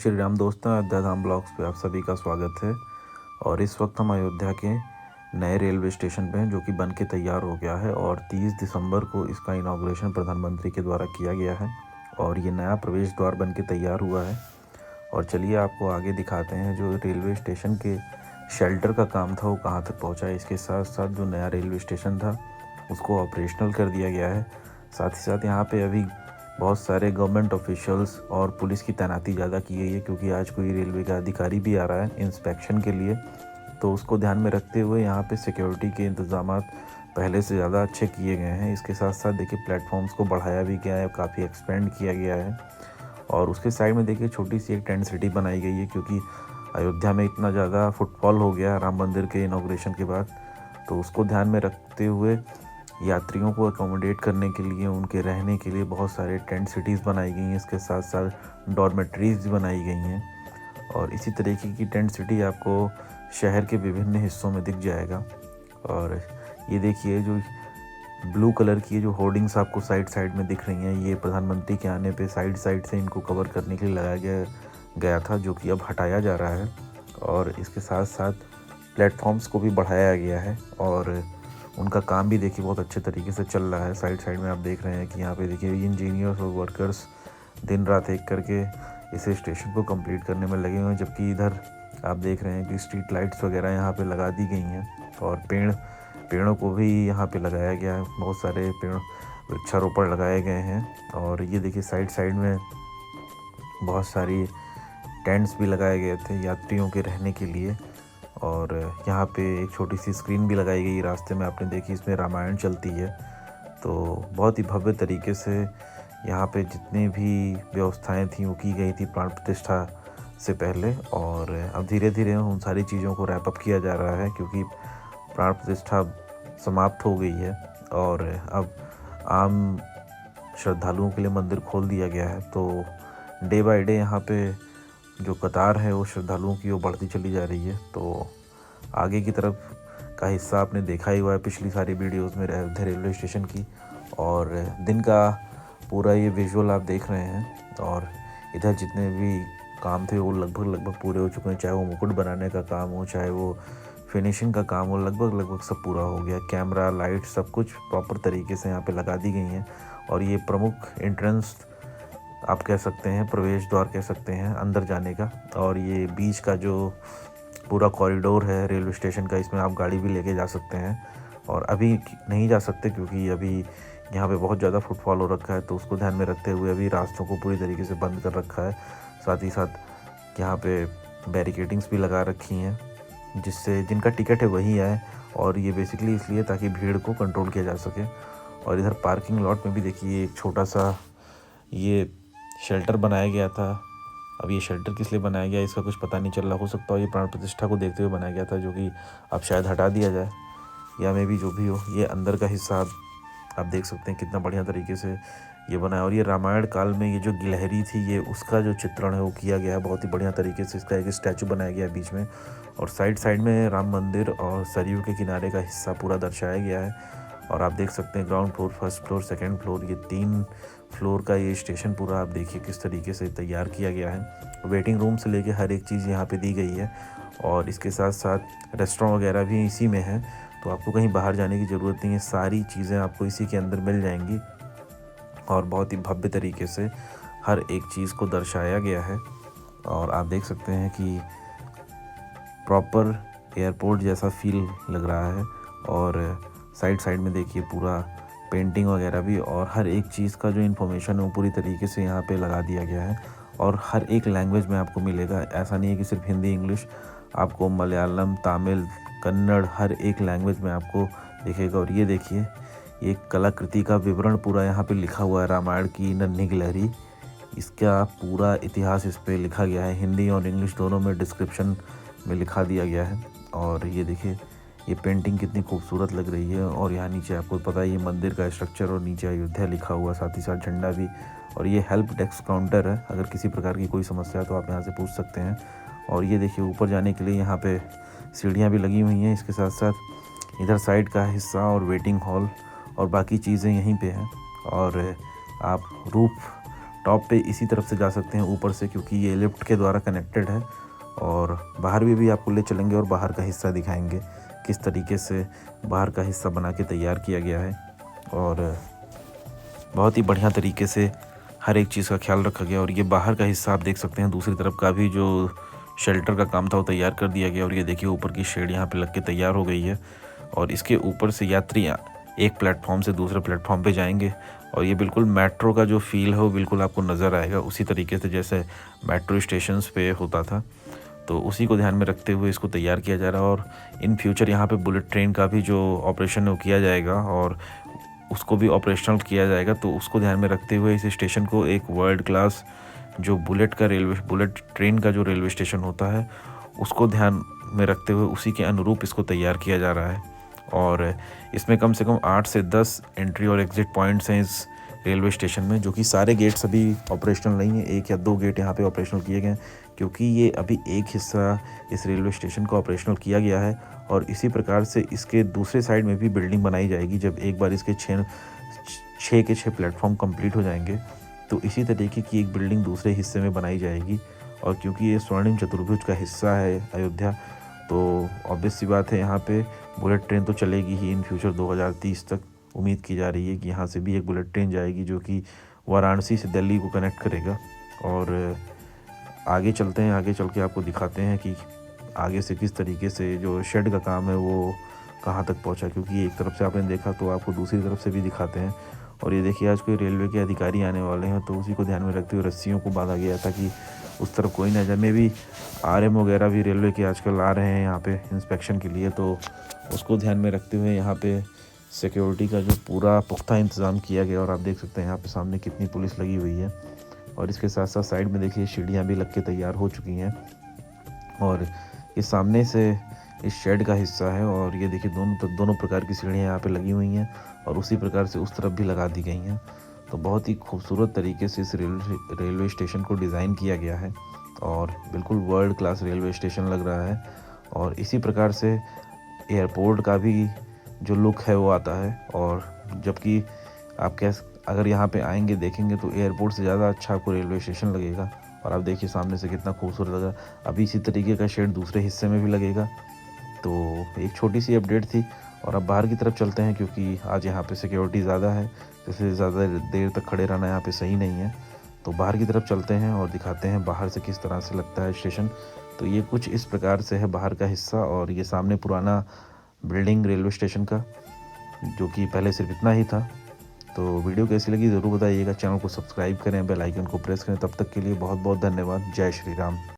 श्री राम दोस्तों, अयोध्या धाम ब्लॉग्स पे आप सभी का स्वागत है। और इस वक्त हम अयोध्या के नए रेलवे स्टेशन पे हैं जो कि बन के तैयार हो गया है और 30 दिसंबर को इसका इनाग्रेशन प्रधानमंत्री के द्वारा किया गया है और ये नया प्रवेश द्वार बन के तैयार हुआ है। और चलिए आपको आगे दिखाते हैं जो रेलवे स्टेशन के शेल्टर का काम था वो कहाँ तक पहुँचा है। इसके साथ साथ जो नया रेलवे स्टेशन था उसको ऑपरेशनल कर दिया गया है। साथ ही साथ यहाँ पे अभी बहुत सारे गवर्नमेंट ऑफिशियल्स और पुलिस की तैनाती ज़्यादा की गई है क्योंकि आज कोई रेलवे का अधिकारी भी आ रहा है इंस्पेक्शन के लिए, तो उसको ध्यान में रखते हुए यहाँ पे सिक्योरिटी के इंतज़ाम पहले से ज़्यादा अच्छे किए गए हैं। इसके साथ साथ देखिए प्लेटफॉर्म्स को बढ़ाया भी गया है, काफ़ी एक्सपेंड किया गया है। और उसके साइड में देखिए छोटी सी एक टेंट सिटी बनाई गई है क्योंकि अयोध्या में इतना ज़्यादा फुटफॉल हो गया राम मंदिर के इनाग्रेशन के बाद, तो उसको ध्यान में रखते हुए यात्रियों को अकोमोडेट करने के लिए उनके रहने के लिए बहुत सारे टेंट सिटीज़ बनाई गई हैं। इसके साथ साथ डॉर्मेट्रीज़ भी बनाई गई हैं और इसी तरीके की टेंट सिटी आपको शहर के विभिन्न हिस्सों में दिख जाएगा। और ये देखिए जो ब्लू कलर की जो होर्डिंग्स आपको साइड साइड में दिख रही हैं, ये प्रधानमंत्री के आने पे साइड साइड से इनको कवर करने के लिए लगाया गया था जो कि अब हटाया जा रहा है। और इसके साथ साथ प्लेटफॉर्म्स को भी बढ़ाया गया है और उनका काम भी देखिए बहुत अच्छे तरीके से चल रहा है। साइड साइड में आप देख रहे हैं कि यहाँ पे देखिए इंजीनियर्स और वर्कर्स दिन रात एक करके इसे स्टेशन को कंप्लीट करने में लगे हुए हैं, जबकि इधर आप देख रहे हैं कि स्ट्रीट लाइट्स वगैरह यहाँ पे लगा दी गई हैं और पेड़ों को भी यहाँ पे लगाया गया है। बहुत सारे पेड़ वृक्षारोपण लगाए गए हैं और ये देखिए साइड साइड में बहुत सारी टेंट्स भी लगाए गए थे यात्रियों के रहने के लिए। और यहाँ पे एक छोटी सी स्क्रीन भी लगाई गई रास्ते में, आपने देखी, इसमें रामायण चलती है। तो बहुत ही भव्य तरीके से यहाँ पे जितनी भी व्यवस्थाएं थी वो की गई थी प्राण प्रतिष्ठा से पहले। और अब धीरे धीरे उन सारी चीज़ों को रैप अप किया जा रहा है क्योंकि प्राण प्रतिष्ठा समाप्त हो गई है और अब आम श्रद्धालुओं के लिए मंदिर खोल दिया गया है। तो डे बाय डे यहाँ पे जो कतार है वो श्रद्धालुओं की वो बढ़ती चली जा रही है। तो आगे की तरफ का हिस्सा आपने देखा ही हुआ है पिछली सारी वीडियोस में रेलवे स्टेशन की, और दिन का पूरा ये विजुअल आप देख रहे हैं। और इधर जितने भी काम थे वो लगभग पूरे हो चुके हैं, चाहे वो मुकुट बनाने का काम हो, चाहे वो फिनिशिंग का काम हो, लगभग सब पूरा हो गया। कैमरा, लाइट, सब कुछ प्रॉपर तरीके से यहाँ पे लगा दी गई हैं। और ये प्रमुख एंट्रेंस आप कह सकते हैं, प्रवेश द्वार कह सकते हैं अंदर जाने का। और ये बीच का जो पूरा कॉरिडोर है रेलवे स्टेशन का, इसमें आप गाड़ी भी लेके जा सकते हैं। और अभी नहीं जा सकते क्योंकि अभी यहाँ पे बहुत ज़्यादा फुटफॉल हो रखा है, तो उसको ध्यान में रखते हुए अभी रास्तों को पूरी तरीके से बंद कर रखा है। साथ ही साथ यहाँ पे बैरिकेडिंग्स भी लगा रखी हैं जिससे जिनका टिकट है वही आए, और ये बेसिकली इसलिए ताकि भीड़ को कंट्रोल किया जा सके। और इधर पार्किंग लॉट में भी देखिए एक छोटा सा ये शेल्टर बनाया गया था। अब ये शेल्टर किस लिए बनाया गया इसका कुछ पता नहीं चल रहा, हो सकता है ये प्राण प्रतिष्ठा को देखते हुए बनाया गया था जो कि अब शायद हटा दिया जाए, या मे भी जो भी हो। ये अंदर का हिस्सा आप देख सकते हैं कितना बढ़िया तरीके से ये बना है। और ये रामायण काल में ये जो गिलहरी थी ये उसका जो चित्रण है वो किया गया है बहुत ही बढ़िया तरीके से। इसका एक स्टैचू बनाया गया है बीच में, और साइड साइड में राम मंदिर और सरयू के किनारे का हिस्सा पूरा दर्शाया गया है। और आप देख सकते हैं ground floor, first floor, second floor, ये 3 फ्लोर का ये स्टेशन पूरा आप देखिए किस तरीके से तैयार किया गया है। वेटिंग रूम से लेके हर एक चीज़ यहाँ पे दी गई है। और इसके साथ साथ रेस्टोरेंट वगैरह भी इसी में है, तो आपको कहीं बाहर जाने की ज़रूरत नहीं है, सारी चीज़ें आपको इसी के अंदर मिल जाएंगी। और बहुत ही भव्य तरीके से हर एक चीज़ को दर्शाया गया है। और आप देख सकते हैं कि प्रॉपर एयरपोर्ट जैसा फील लग रहा है। और साइड साइड में देखिए पूरा पेंटिंग वगैरह भी, और हर एक चीज़ का जो इन्फॉर्मेशन है वो पूरी तरीके से यहाँ पे लगा दिया गया है। और हर एक लैंग्वेज में आपको मिलेगा, ऐसा नहीं है कि सिर्फ हिंदी इंग्लिश, आपको मलयालम, तमिल, कन्नड़, हर एक लैंग्वेज में आपको दिखेगा। और ये देखिए ये कलाकृति का विवरण पूरा यहाँ पे लिखा हुआ है, रामायण की नन्ही गिलहरी, इसका पूरा इतिहास इस पे लिखा गया है। हिंदी और इंग्लिश दोनों में डिस्क्रिप्शन में लिखा दिया गया है। और ये देखिए ये पेंटिंग कितनी खूबसूरत लग रही है। और यहाँ नीचे आपको पता है ये मंदिर का स्ट्रक्चर, और नीचे अयोध्या लिखा हुआ, साथ ही साथ झंडा भी। और ये हेल्प डेस्क काउंटर है, अगर किसी प्रकार की कोई समस्या है तो आप यहाँ से पूछ सकते हैं। और ये देखिए ऊपर जाने के लिए यहाँ पे सीढ़ियाँ भी लगी हुई हैं। इसके साथ साथ इधर साइड का हिस्सा और वेटिंग हॉल और बाकी चीज़ें यहीं पे हैं। और आप रूफ टॉप पे इसी तरफ से जा सकते हैं ऊपर से, क्योंकि ये लिफ्ट के द्वारा कनेक्टेड है। और बाहर भी आपको ले चलेंगे और बाहर का हिस्सा दिखाएंगे किस तरीके से बाहर का हिस्सा बना के तैयार किया गया है। और बहुत ही बढ़िया तरीके से हर एक चीज़ का ख्याल रखा गया। और ये बाहर का हिस्सा आप देख सकते हैं, दूसरी तरफ का भी जो शेल्टर का काम था वो तैयार कर दिया गया। और ये देखिए ऊपर की शेड यहाँ पे लग के तैयार हो गई है। और इसके ऊपर से यात्री एक प्लेटफॉर्म से दूसरे प्लेटफॉर्म पे जाएंगे और ये बिल्कुल मेट्रो का जो फील है वो बिल्कुल आपको नज़र आएगा, उसी तरीके से जैसे मेट्रो स्टेशंस पे होता था। तो उसी को ध्यान में रखते हुए इसको तैयार किया जा रहा है। और इन फ्यूचर यहाँ पे बुलेट ट्रेन का भी जो ऑपरेशन है वो किया जाएगा और उसको भी ऑपरेशनल किया जाएगा। तो उसको ध्यान में रखते हुए इस स्टेशन को एक वर्ल्ड क्लास जो बुलेट ट्रेन का जो रेलवे स्टेशन होता है उसको ध्यान में रखते हुए उसी के अनुरूप इसको तैयार किया जा रहा है। और इसमें कम से कम 8 से 10 एंट्री और एग्ज़िट पॉइंट्स हैं इस रेलवे स्टेशन में, जो कि सारे गेट्स अभी ऑपरेशनल नहीं है। 1 या 2 गेट यहाँ पे ऑपरेशनल किए गए हैं, क्योंकि ये अभी एक हिस्सा इस रेलवे स्टेशन का ऑपरेशनल किया गया है। और इसी प्रकार से इसके दूसरे साइड में भी बिल्डिंग बनाई जाएगी। जब एक बार इसके 6 के 6 प्लेटफॉर्म कंप्लीट हो जाएंगे तो इसी तरीके की एक बिल्डिंग दूसरे हिस्से में बनाई जाएगी। और क्योंकि ये स्वर्णिम चतुर्भुज का हिस्सा है अयोध्या, तो ऑब्वियस सी बात है यहाँ पे बुलेट ट्रेन तो चलेगी ही इन फ्यूचर 2030 तक। उम्मीद की जा रही है कि यहाँ से भी एक बुलेट ट्रेन जाएगी जो कि वाराणसी से दिल्ली को कनेक्ट करेगा। और आगे चलते हैं, आगे चल के आपको दिखाते हैं कि आगे से किस तरीके से जो शेड का काम है वो कहाँ तक पहुँचा, क्योंकि एक तरफ से आपने देखा तो आपको दूसरी तरफ से भी दिखाते हैं। और ये देखिए आज कोई रेलवे के अधिकारी आने वाले हैं, तो उसी को ध्यान में रखते हुए रस्सियों को बांधा गया ताकि उस तरफ कोई ना जाए। में भी RM वगैरह भी रेलवे के आजकल आ रहे हैं यहाँ पे इंस्पेक्शन के लिए, तो उसको ध्यान में रखते हुए यहाँ पे सिक्योरिटी का जो पूरा पुख्ता इंतज़ाम किया गया। और आप देख सकते हैं यहाँ पे सामने कितनी पुलिस लगी हुई है। और इसके साथ साथ साइड में देखिए सीढ़ियाँ भी लग के तैयार हो चुकी हैं। और ये सामने से इस शेड का हिस्सा है। और ये देखिए दोनों प्रकार की सीढ़ियाँ यहाँ पे लगी हुई हैं और उसी प्रकार से उस तरफ भी लगा दी गई हैं। तो बहुत ही खूबसूरत तरीके से इस रेलवे स्टेशन को डिज़ाइन किया गया है और बिल्कुल वर्ल्ड क्लास रेलवे स्टेशन लग रहा है। और इसी प्रकार से एयरपोर्ट का भी जो लुक है वो आता है। और जबकि आप अगर यहाँ पे आएंगे देखेंगे तो एयरपोर्ट से ज़्यादा अच्छा आपको रेलवे स्टेशन लगेगा। और आप देखिए सामने से कितना खूबसूरत लग रहा है। अभी इसी तरीके का शेड दूसरे हिस्से में भी लगेगा। तो एक छोटी सी अपडेट थी। और अब बाहर की तरफ चलते हैं, क्योंकि आज यहाँ पे सिक्योरिटी ज़्यादा है, जैसे ज़्यादा देर तक खड़े रहना यहाँ पे सही नहीं है। तो बाहर की तरफ चलते हैं और दिखाते हैं बाहर से किस तरह से लगता है स्टेशन। तो ये कुछ इस प्रकार से है बाहर का हिस्सा। और ये सामने पुराना बिल्डिंग रेलवे स्टेशन का, जो कि पहले सिर्फ इतना ही था। तो वीडियो कैसी लगी ज़रूर बताइएगा। चैनल को सब्सक्राइब करें, बेल आइकन को प्रेस करें। तब तक के लिए बहुत बहुत धन्यवाद। जय श्री राम।